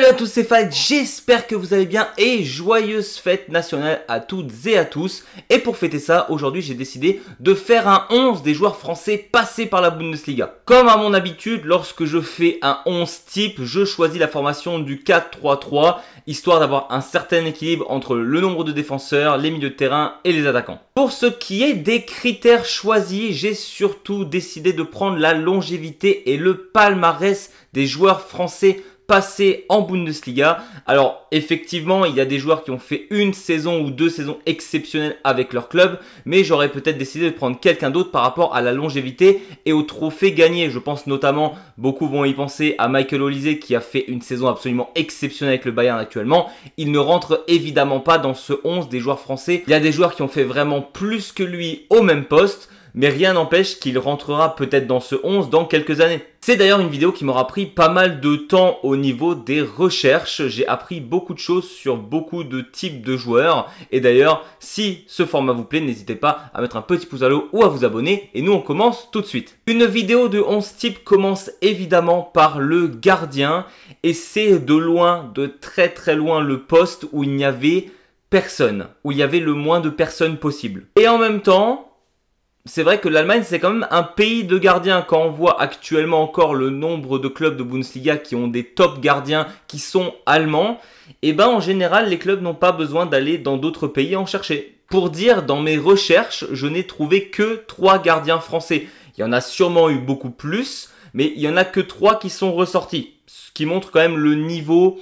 Salut à tous, c'est Fight, j'espère que vous allez bien et joyeuse fête nationale à toutes et à tous. Et pour fêter ça, aujourd'hui j'ai décidé de faire un 11 des joueurs français passés par la Bundesliga. Comme à mon habitude, lorsque je fais un 11 type, je choisis la formation du 4-3-3, histoire d'avoir un certain équilibre entre le nombre de défenseurs, les milieux de terrain et les attaquants. Pour ce qui est des critères choisis, j'ai surtout décidé de prendre la longévité et le palmarès des joueurs français passé en Bundesliga. Alors effectivement, il y a des joueurs qui ont fait une saison ou deux saisons exceptionnelles avec leur club, mais j'aurais peut-être décidé de prendre quelqu'un d'autre par rapport à la longévité et aux trophées gagnés. Je pense notamment, beaucoup vont y penser, à Michael Olise qui a fait une saison absolument exceptionnelle avec le Bayern actuellement. Il ne rentre évidemment pas dans ce 11 des joueurs français. Il y a des joueurs qui ont fait vraiment plus que lui au même poste, mais rien n'empêche qu'il rentrera peut-être dans ce 11 dans quelques années. C'est d'ailleurs une vidéo qui m'aura pris pas mal de temps au niveau des recherches. J'ai appris beaucoup de choses sur beaucoup de types de joueurs. Et d'ailleurs, si ce format vous plaît, n'hésitez pas à mettre un petit pouce à l'eau ou à vous abonner. Et nous, on commence tout de suite. Une vidéo de 11 types commence évidemment par le gardien. Et c'est de loin, de très très loin, le poste où il n'y avait personne. Où il y avait le moins de personnes possible. Et en même temps, c'est vrai que l'Allemagne, c'est quand même un pays de gardiens. Quand on voit actuellement encore le nombre de clubs de Bundesliga qui ont des top gardiens qui sont allemands, et ben en général, les clubs n'ont pas besoin d'aller dans d'autres pays en chercher. Pour dire, dans mes recherches, je n'ai trouvé que 3 gardiens français. Il y en a sûrement eu beaucoup plus, mais il y en a que 3 qui sont ressortis. Ce qui montre quand même le niveau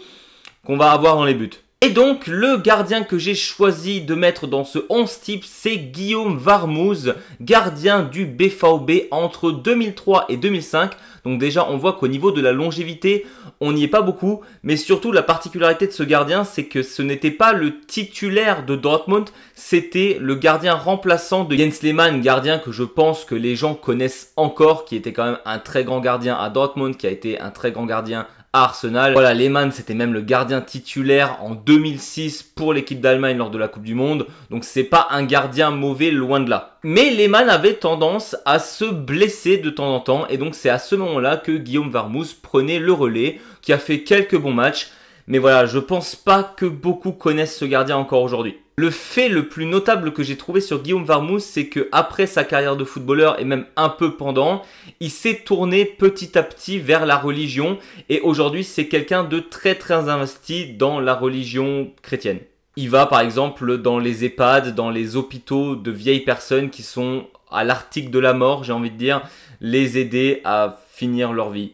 qu'on va avoir dans les buts. Et donc, le gardien que j'ai choisi de mettre dans ce 11 type, c'est Guillaume Warmuz, gardien du BVB entre 2003 et 2005. Donc déjà, on voit qu'au niveau de la longévité, on n'y est pas beaucoup. Mais surtout, la particularité de ce gardien, c'est que ce n'était pas le titulaire de Dortmund, c'était le gardien remplaçant de Jens Lehmann, gardien que je pense que les gens connaissent encore, qui était quand même un très grand gardien à Dortmund, qui a été un très grand gardien à Arsenal. Voilà, Lehmann, c'était même le gardien titulaire en 2006 pour l'équipe d'Allemagne lors de la Coupe du Monde. Donc c'est pas un gardien mauvais, loin de là. Mais Lehmann avait tendance à se blesser de temps en temps. Et donc c'est à ce moment-là que Guillaume Warmuz prenait le relais, qui a fait quelques bons matchs. Mais voilà, je pense pas que beaucoup connaissent ce gardien encore aujourd'hui. Le fait le plus notable que j'ai trouvé sur Guillaume Warmuz, c'est que après sa carrière de footballeur et même un peu pendant, il s'est tourné petit à petit vers la religion et aujourd'hui c'est quelqu'un de très très investi dans la religion chrétienne. Il va par exemple dans les EHPAD, dans les hôpitaux de vieilles personnes qui sont à l'article de la mort, j'ai envie de dire, les aider à finir leur vie.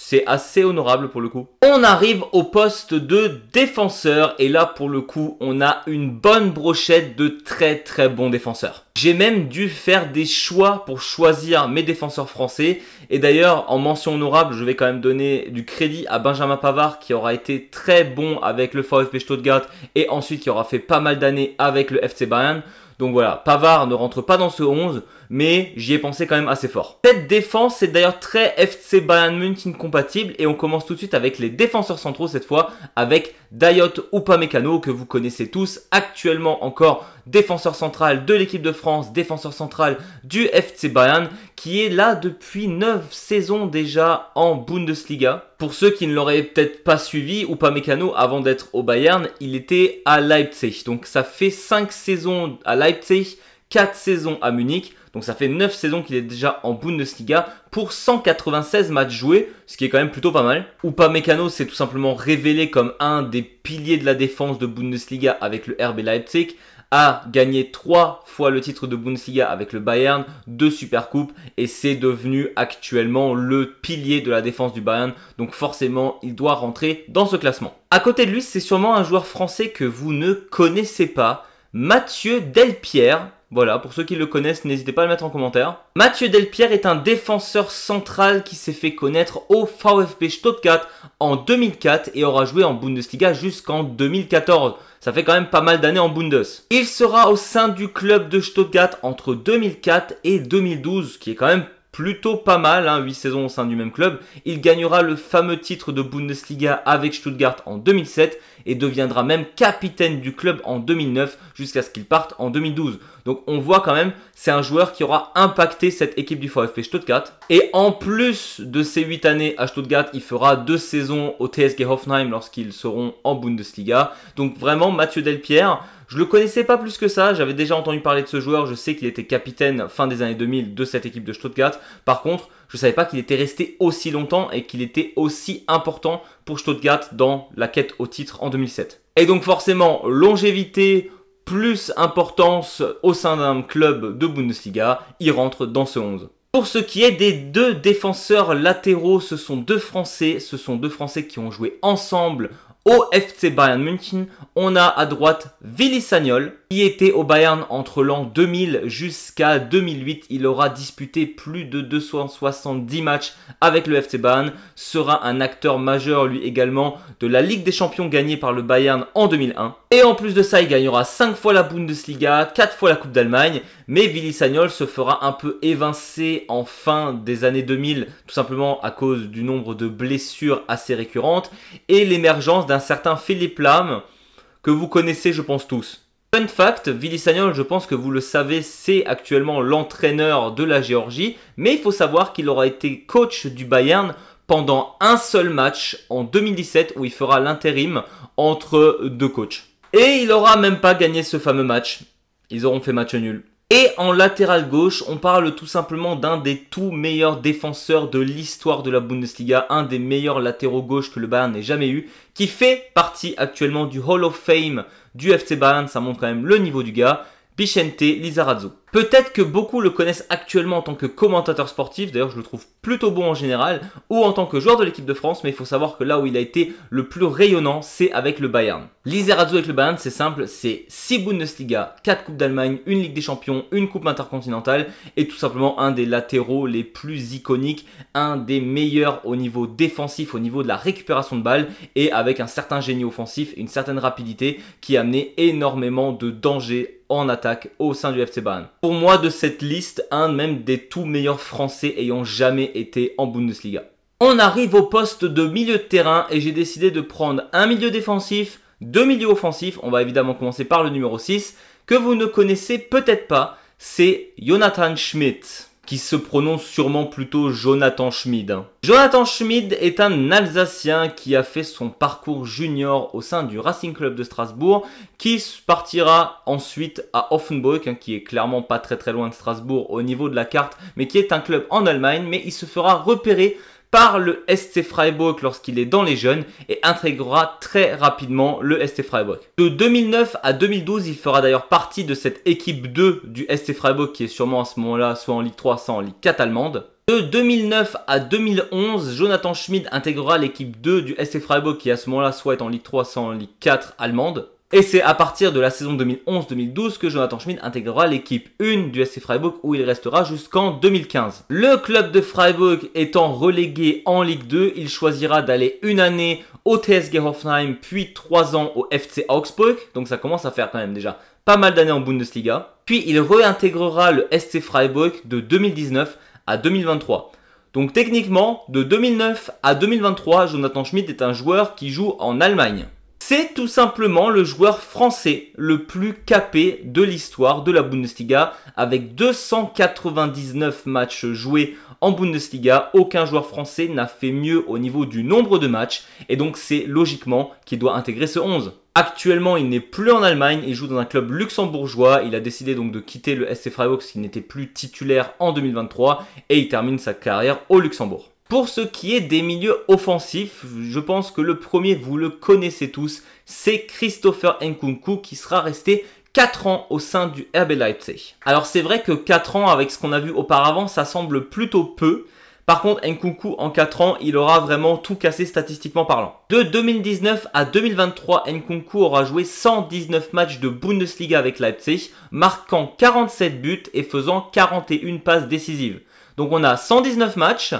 C'est assez honorable pour le coup. On arrive au poste de défenseur et là pour le coup on a une bonne brochette de très très bons défenseurs. J'ai même dû faire des choix pour choisir mes défenseurs français et d'ailleurs en mention honorable je vais quand même donner du crédit à Benjamin Pavard qui aura été très bon avec le VfB Stuttgart et ensuite qui aura fait pas mal d'années avec le FC Bayern. Donc voilà, Pavard ne rentre pas dans ce 11, mais j'y ai pensé quand même assez fort. Cette défense est d'ailleurs très FC Bayern München compatible et on commence tout de suite avec les défenseurs centraux cette fois avec Dayot Upamecano que vous connaissez tous, actuellement encore défenseur central de l'équipe de France, défenseur central du FC Bayern qui est là depuis 9 saisons déjà en Bundesliga. Pour ceux qui ne l'auraient peut-être pas suivi, Upamecano avant d'être au Bayern, il était à Leipzig. Donc ça fait 5 saisons à Leipzig, 4 saisons à Munich. Donc ça fait 9 saisons qu'il est déjà en Bundesliga pour 196 matchs joués, ce qui est quand même plutôt pas mal. Upamecano s'est tout simplement révélé comme un des piliers de la défense de Bundesliga avec le RB Leipzig, a gagné 3 fois le titre de Bundesliga avec le Bayern, 2 Supercoupes et c'est devenu actuellement le pilier de la défense du Bayern. Donc forcément, il doit rentrer dans ce classement. À côté de lui, c'est sûrement un joueur français que vous ne connaissez pas, Mathieu Delpierre. Voilà, pour ceux qui le connaissent, n'hésitez pas à le mettre en commentaire. Mathieu Delpierre est un défenseur central qui s'est fait connaître au VfB Stuttgart en 2004 et aura joué en Bundesliga jusqu'en 2014. Ça fait quand même pas mal d'années en Bundes. Il sera au sein du club de Stuttgart entre 2004 et 2012, qui est quand même plutôt pas mal, 8 saisons au sein du même club. Il gagnera le fameux titre de Bundesliga avec Stuttgart en 2007 et deviendra même capitaine du club en 2009 jusqu'à ce qu'il parte en 2012. Donc on voit quand même, c'est un joueur qui aura impacté cette équipe du VfB Stuttgart. Et en plus de ces 8 années à Stuttgart, il fera 2 saisons au TSG Hoffenheim lorsqu'ils seront en Bundesliga. Donc vraiment, Mathieu Delpierre, je le connaissais pas plus que ça, j'avais déjà entendu parler de ce joueur, je sais qu'il était capitaine fin des années 2000 de cette équipe de Stuttgart. Par contre, je ne savais pas qu'il était resté aussi longtemps et qu'il était aussi important pour Stuttgart dans la quête au titre en 2007. Et donc forcément, longévité plus importance au sein d'un club de Bundesliga, il rentre dans ce 11. Pour ce qui est des 2 défenseurs latéraux, ce sont 2 Français qui ont joué ensemble au FC Bayern München. On a à droite Willy Sagnol, qui était au Bayern entre l'an 2000 jusqu'à 2008. Il aura disputé plus de 270 matchs avec le FC Bayern, sera un acteur majeur lui également de la Ligue des Champions gagnée par le Bayern en 2001. Et en plus de ça, il gagnera 5 fois la Bundesliga, 4 fois la Coupe d'Allemagne. Mais Willy Sagnol se fera un peu évincer en fin des années 2000, tout simplement à cause du nombre de blessures assez récurrentes et l'émergence d'un certain Philipp Lahm, que vous connaissez je pense tous. Fun fact, Willy Sagnol, je pense que vous le savez, c'est actuellement l'entraîneur de la Géorgie, mais il faut savoir qu'il aura été coach du Bayern pendant un seul match en 2017 où il fera l'intérim entre 2 coachs. Et il aura même pas gagné ce fameux match, ils auront fait match nul. Et en latéral gauche, on parle tout simplement d'un des tout meilleurs défenseurs de l'histoire de la Bundesliga, un des meilleurs latéraux gauche que le Bayern n'ait jamais eu, qui fait partie actuellement du Hall of Fame du FC Bayern, ça montre quand même le niveau du gars, Vicente Lizarazu. Peut-être que beaucoup le connaissent actuellement en tant que commentateur sportif, d'ailleurs je le trouve plutôt bon en général, ou en tant que joueur de l'équipe de France, mais il faut savoir que là où il a été le plus rayonnant, c'est avec le Bayern. Lizarazu avec le Bayern, c'est simple, c'est 6 Bundesliga, 4 Coupes d'Allemagne, une Ligue des Champions, une Coupe intercontinentale, et tout simplement un des latéraux les plus iconiques, un des meilleurs au niveau défensif, au niveau de la récupération de balles, et avec un certain génie offensif, une certaine rapidité qui a amené énormément de danger en attaque au sein du FC Bayern. Pour moi, de cette liste, un même des tout meilleurs Français ayant jamais été en Bundesliga. On arrive au poste de milieu de terrain et j'ai décidé de prendre un milieu défensif, 2 milieux offensifs. On va évidemment commencer par le numéro 6, que vous ne connaissez peut-être pas, c'est Jonathan Schmid, qui se prononce sûrement plutôt Jonathan Schmid. Jonathan Schmid est un Alsacien qui a fait son parcours junior au sein du Racing Club de Strasbourg, qui partira ensuite à Offenburg, qui est clairement pas très loin de Strasbourg au niveau de la carte, mais qui est un club en Allemagne, mais il se fera repérer par le SC Freiburg lorsqu'il est dans les jeunes et intégrera très rapidement le SC Freiburg. De 2009 à 2012, il fera d'ailleurs partie de cette équipe 2 du SC Freiburg qui est sûrement à ce moment-là soit en Ligue 3, soit en Ligue 4 allemande. De 2009 à 2011, Jonathan Schmid intégrera l'équipe 2 du SC Freiburg qui à ce moment-là soit est en Ligue 3, soit en Ligue 4 allemande. Et c'est à partir de la saison 2011-2012 que Jonathan Schmid intégrera l'équipe 1 du SC Freiburg où il restera jusqu'en 2015. Le club de Freiburg étant relégué en Ligue 2, il choisira d'aller une année au TSG Hoffenheim puis 3 ans au FC Augsburg. Donc ça commence à faire quand même déjà pas mal d'années en Bundesliga. Puis il réintégrera le SC Freiburg de 2019 à 2023. Donc techniquement, de 2009 à 2023, Jonathan Schmid est un joueur qui joue en Allemagne. C'est tout simplement le joueur français le plus capé de l'histoire de la Bundesliga avec 299 matchs joués en Bundesliga. Aucun joueur français n'a fait mieux au niveau du nombre de matchs et donc c'est logiquement qu'il doit intégrer ce 11. Actuellement, il n'est plus en Allemagne, il joue dans un club luxembourgeois. Il a décidé donc de quitter le SC Freiburg parce qu'il n'était plus titulaire en 2023 et il termine sa carrière au Luxembourg. Pour ce qui est des milieux offensifs, je pense que le premier, vous le connaissez tous, c'est Christopher Nkunku qui sera resté 4 ans au sein du RB Leipzig. Alors c'est vrai que 4 ans avec ce qu'on a vu auparavant, ça semble plutôt peu. Par contre, Nkunku en 4 ans, il aura vraiment tout cassé statistiquement parlant. De 2019 à 2023, Nkunku aura joué 119 matchs de Bundesliga avec Leipzig, marquant 47 buts et faisant 41 passes décisives. Donc on a 119 matchs,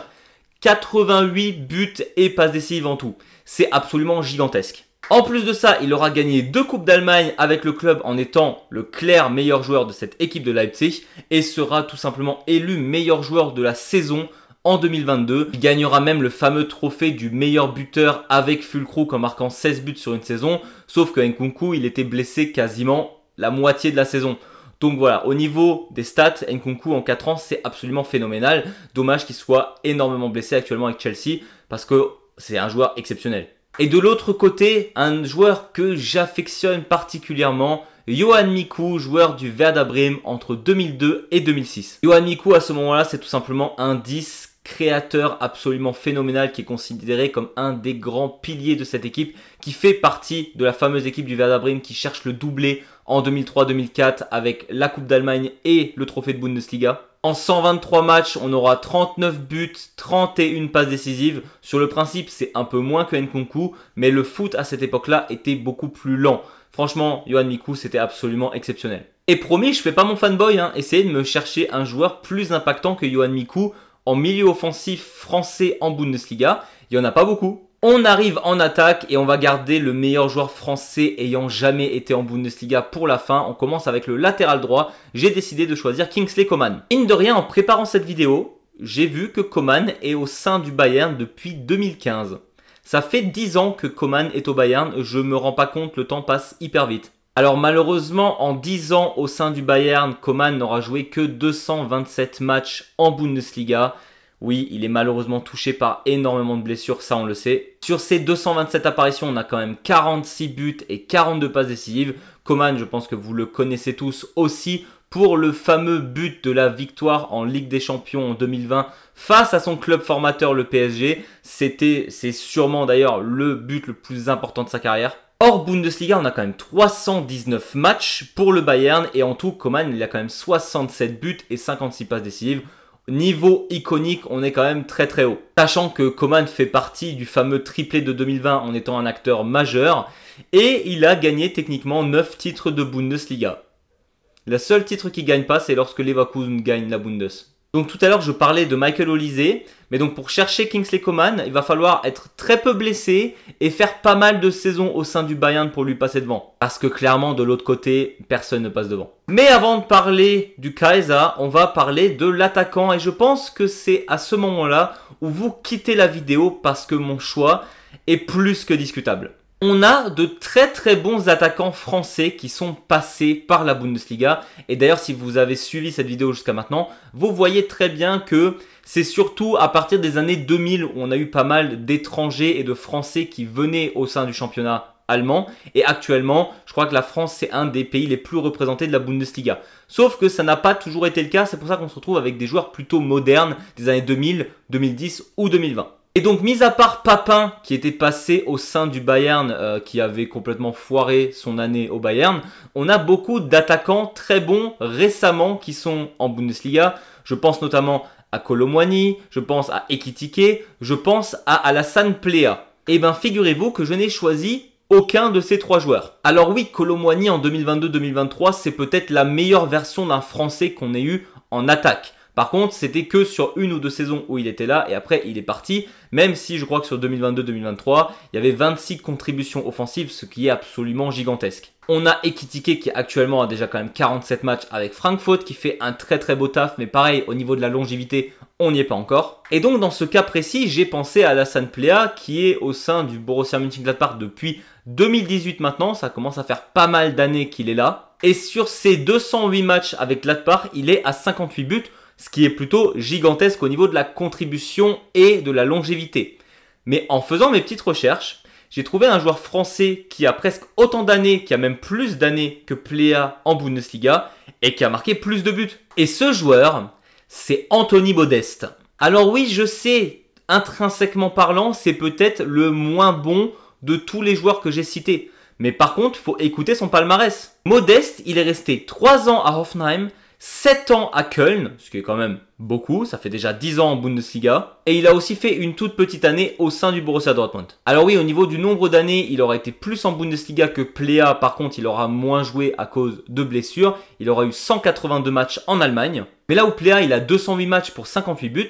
88 buts et passes décisives en tout. C'est absolument gigantesque. En plus de ça, il aura gagné 2 Coupes d'Allemagne avec le club en étant le clair meilleur joueur de cette équipe de Leipzig et sera tout simplement élu meilleur joueur de la saison en 2022. Il gagnera même le fameux trophée du meilleur buteur avec Füllkrug en marquant 16 buts sur une saison, sauf que Nkunku, il était blessé quasiment la moitié de la saison. Donc voilà, au niveau des stats, Nkunku en 4 ans, c'est absolument phénoménal. Dommage qu'il soit énormément blessé actuellement avec Chelsea parce que c'est un joueur exceptionnel. Et de l'autre côté, un joueur que j'affectionne particulièrement, Yoann Miku, joueur du Werder Bremen entre 2002 et 2006. Yoann Miku, à ce moment-là, c'est tout simplement un 10 créateur absolument phénoménal qui est considéré comme un des grands piliers de cette équipe, qui fait partie de la fameuse équipe du Werder Bremen qui cherche le doublé en 2003-2004 avec la Coupe d'Allemagne et le trophée de Bundesliga. En 123 matchs, on aura 39 buts, 31 passes décisives. Sur le principe, c'est un peu moins que Nkunku, mais le foot à cette époque-là était beaucoup plus lent. Franchement, Yoann Miku, c'était absolument exceptionnel. Et promis, je fais pas mon fanboy, essayez de me chercher un joueur plus impactant que Yoann Miku en milieu offensif français en Bundesliga. Il n'y en a pas beaucoup. On arrive en attaque et on va garder le meilleur joueur français ayant jamais été en Bundesliga pour la fin. On commence avec le latéral droit. J'ai décidé de choisir Kingsley Coman. Mine de rien, en préparant cette vidéo, j'ai vu que Coman est au sein du Bayern depuis 2015. Ça fait 10 ans que Coman est au Bayern. Je me rends pas compte, le temps passe hyper vite. Alors malheureusement, en 10 ans au sein du Bayern, Coman n'aura joué que 227 matchs en Bundesliga. Oui, il est malheureusement touché par énormément de blessures, ça on le sait. Sur ces 227 apparitions, on a quand même 46 buts et 42 passes décisives. Coman, je pense que vous le connaissez tous aussi pour le fameux but de la victoire en Ligue des Champions en 2020 face à son club formateur, le PSG. C'est sûrement d'ailleurs le but le plus important de sa carrière. Hors Bundesliga, on a quand même 319 matchs pour le Bayern et en tout, Coman, il a quand même 67 buts et 56 passes décisives. Niveau iconique, on est quand même très très haut. Sachant que Coman fait partie du fameux triplé de 2020 en étant un acteur majeur et il a gagné techniquement 9 titres de Bundesliga. Le seul titre qu'il ne gagne pas, c'est lorsque Leverkusen gagne la Bundes. Donc tout à l'heure, je parlais de Michael Olise, mais donc pour chercher Kingsley Coman, il va falloir être très peu blessé et faire pas mal de saisons au sein du Bayern pour lui passer devant. Parce que clairement, de l'autre côté, personne ne passe devant. Mais avant de parler du Kaiser, on va parler de l'attaquant et je pense que c'est à ce moment-là où vous quittez la vidéo parce que mon choix est plus que discutable. On a de très très bons attaquants français qui sont passés par la Bundesliga. Et d'ailleurs, si vous avez suivi cette vidéo jusqu'à maintenant, vous voyez très bien que c'est surtout à partir des années 2000 où on a eu pas mal d'étrangers et de Français qui venaient au sein du championnat allemand. Et actuellement, je crois que la France, c'est un des pays les plus représentés de la Bundesliga. Sauf que ça n'a pas toujours été le cas. C'est pour ça qu'on se retrouve avec des joueurs plutôt modernes des années 2000, 2010 ou 2020. Et donc, mis à part Papin, qui était passé au sein du Bayern, qui avait complètement foiré son année au Bayern, on a beaucoup d'attaquants très bons récemment qui sont en Bundesliga. Je pense notamment à Kolo Muani, je pense à Ekitike, je pense à Alassane Plea. Et bien, figurez-vous que je n'ai choisi aucun de ces trois joueurs. Alors oui, Kolo Muani en 2022-2023, c'est peut-être la meilleure version d'un Français qu'on ait eu en attaque. Par contre, c'était que sur une ou deux saisons où il était là et après il est parti, même si je crois que sur 2022-2023, il y avait 26 contributions offensives, ce qui est absolument gigantesque. On a Ekitike qui actuellement a déjà quand même 47 matchs avec Francfort, qui fait un très très beau taf, mais pareil, au niveau de la longévité, on n'y est pas encore. Et donc dans ce cas précis, j'ai pensé à Alassane Plea qui est au sein du Borussia Mönchengladbach depuis 2018 maintenant, ça commence à faire pas mal d'années qu'il est là. Et sur ses 208 matchs avec Gladbach, il est à 58 buts, ce qui est plutôt gigantesque au niveau de la contribution et de la longévité. Mais en faisant mes petites recherches, j'ai trouvé un joueur français qui a presque autant d'années, qui a même plus d'années que Plea en Bundesliga et qui a marqué plus de buts. Et ce joueur, c'est Anthony Modeste. Alors oui, je sais, intrinsèquement parlant, c'est peut-être le moins bon de tous les joueurs que j'ai cités. Mais par contre, il faut écouter son palmarès. Modeste, il est resté 3 ans à Hoffenheim, 7 ans à Köln, ce qui est quand même beaucoup, ça fait déjà 10 ans en Bundesliga. Et il a aussi fait une toute petite année au sein du Borussia Dortmund. Alors oui, au niveau du nombre d'années, il aura été plus en Bundesliga que Plea. Par contre, il aura moins joué à cause de blessures. Il aura eu 182 matchs en Allemagne. Mais là où Plea, il a 208 matchs pour 58 buts,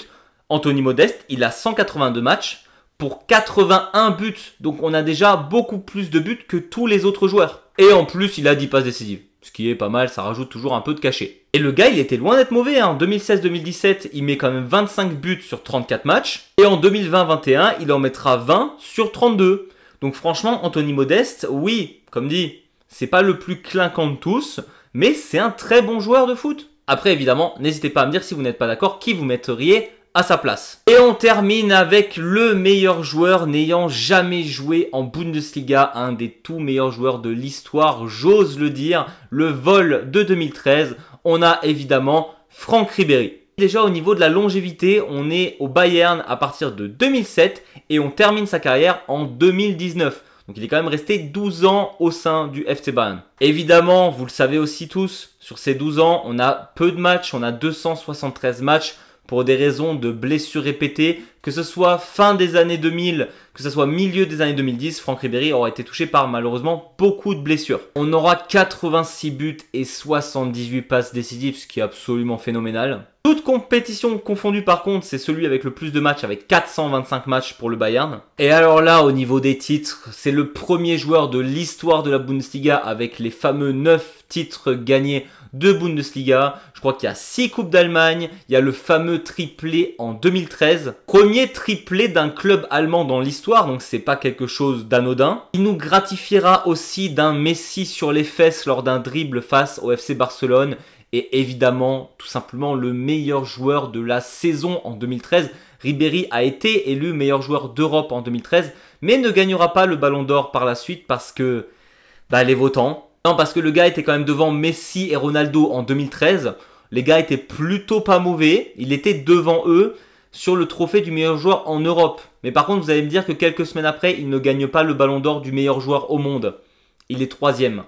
Anthony Modeste, il a 182 matchs pour 81 buts. Donc on a déjà beaucoup plus de buts que tous les autres joueurs. Et en plus, il a 10 passes décisives. Ce qui est pas mal, ça rajoute toujours un peu de cachet. Et le gars, il était loin d'être mauvais. En 2016-2017, il met quand même 25 buts sur 34 matchs. Et en 2020-21, il en mettra 20 sur 32. Donc franchement, Anthony Modeste, oui, comme dit, c'est pas le plus clinquant de tous, mais c'est un très bon joueur de foot. Après, évidemment, n'hésitez pas à me dire si vous n'êtes pas d'accord, qui vous mettriez à sa place. Et on termine avec le meilleur joueur n'ayant jamais joué en Bundesliga, un des tout meilleurs joueurs de l'histoire, j'ose le dire, le vol de 2013. On a évidemment Franck Ribéry. Déjà au niveau de la longévité, on est au Bayern à partir de 2007 et on termine sa carrière en 2019. Donc il est quand même resté 12 ans au sein du FC Bayern. Évidemment, vous le savez aussi tous, sur ces 12 ans, on a peu de matchs, on a 273 matchs pour des raisons de blessures répétées, que ce soit fin des années 2000, que ce soit milieu des années 2010, Franck Ribéry aura été touché par malheureusement beaucoup de blessures. On aura 86 buts et 78 passes décisives, ce qui est absolument phénoménal. Toute compétition confondue par contre, c'est celui avec le plus de matchs, avec 425 matchs pour le Bayern. Et alors là, au niveau des titres, c'est le premier joueur de l'histoire de la Bundesliga avec les fameux 9 titres gagnés de Bundesliga. Je crois qu'il y a 6 Coupes d'Allemagne, il y a le fameux triplé en 2013. Premier triplé d'un club allemand dans l'histoire, donc c'est pas quelque chose d'anodin. Il nous gratifiera aussi d'un Messi sur les fesses lors d'un dribble face au FC Barcelone. Et évidemment, tout simplement, le meilleur joueur de la saison en 2013. Ribéry a été élu meilleur joueur d'Europe en 2013, mais ne gagnera pas le Ballon d'Or par la suite parce que les votants. Non, parce que le gars était quand même devant Messi et Ronaldo en 2013. Les gars étaient plutôt pas mauvais. Il était devant eux sur le trophée du meilleur joueur en Europe. Mais par contre, vous allez me dire que quelques semaines après, il ne gagne pas le Ballon d'Or du meilleur joueur au monde. Il est 3e.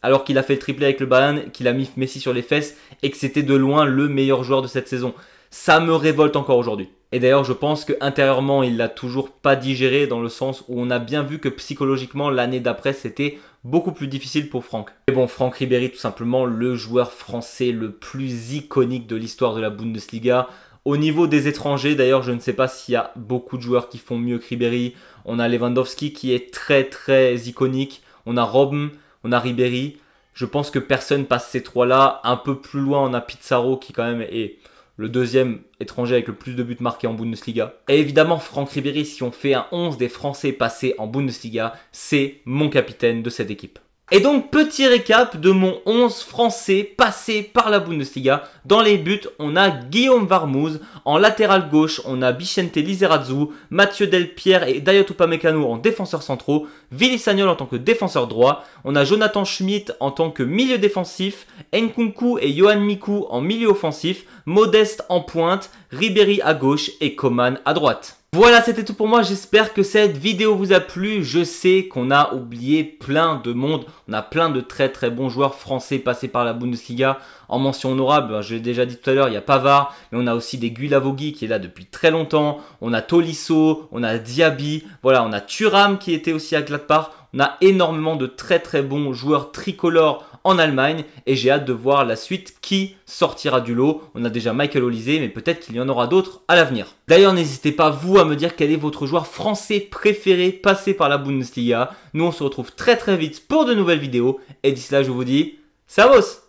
Alors qu'il a fait le triplé avec le Bayern, qu'il a mis Messi sur les fesses et que c'était de loin le meilleur joueur de cette saison. Ça me révolte encore aujourd'hui. Et d'ailleurs, je pense qu'intérieurement, il l'a toujours pas digéré dans le sens où on a bien vu que psychologiquement, l'année d'après, c'était beaucoup plus difficile pour Franck. Mais bon, Franck Ribéry, tout simplement, le joueur français le plus iconique de l'histoire de la Bundesliga. Au niveau des étrangers, d'ailleurs, je ne sais pas s'il y a beaucoup de joueurs qui font mieux que Ribéry. On a Lewandowski qui est très très iconique. On a Robben, on a Ribéry. Je pense que personne passe ces trois-là. Un peu plus loin, on a Pizarro qui quand même est le deuxième étranger avec le plus de buts marqués en Bundesliga. Et évidemment, Franck Ribéry, si on fait un 11 des Français passés en Bundesliga, c'est mon capitaine de cette équipe. Et donc, petit récap de mon 11 français passé par la Bundesliga. Dans les buts, on a Guillaume Varmouze. En latéral gauche, on a Vicente Lizarazu, Mathieu Delpierre et Dayot Upamecano en défenseurs centraux. Willy Sagnol en tant que défenseur droit. On a Jonathan Schmidt en tant que milieu défensif. Nkunku et Yohan Miku en milieu offensif. Modeste en pointe. Ribéry à gauche et Coman à droite. Voilà, c'était tout pour moi. J'espère que cette vidéo vous a plu. Je sais qu'on a oublié plein de monde. On a plein de très très bons joueurs français passés par la Bundesliga. En mention honorable, je l'ai déjà dit tout à l'heure, il y a Pavard, mais on a aussi des Guilavogui qui est là depuis très longtemps. On a Tolisso, on a Diaby, voilà, on a Thuram qui était aussi à Gladbach. On a énormément de très très bons joueurs tricolores en Allemagne et j'ai hâte de voir la suite qui sortira du lot. On a déjà Michael Olise, mais peut-être qu'il y en aura d'autres à l'avenir. D'ailleurs, n'hésitez pas vous à me dire quel est votre joueur français préféré passé par la Bundesliga. Nous, on se retrouve très très vite pour de nouvelles vidéos et d'ici là, je vous dis, servus!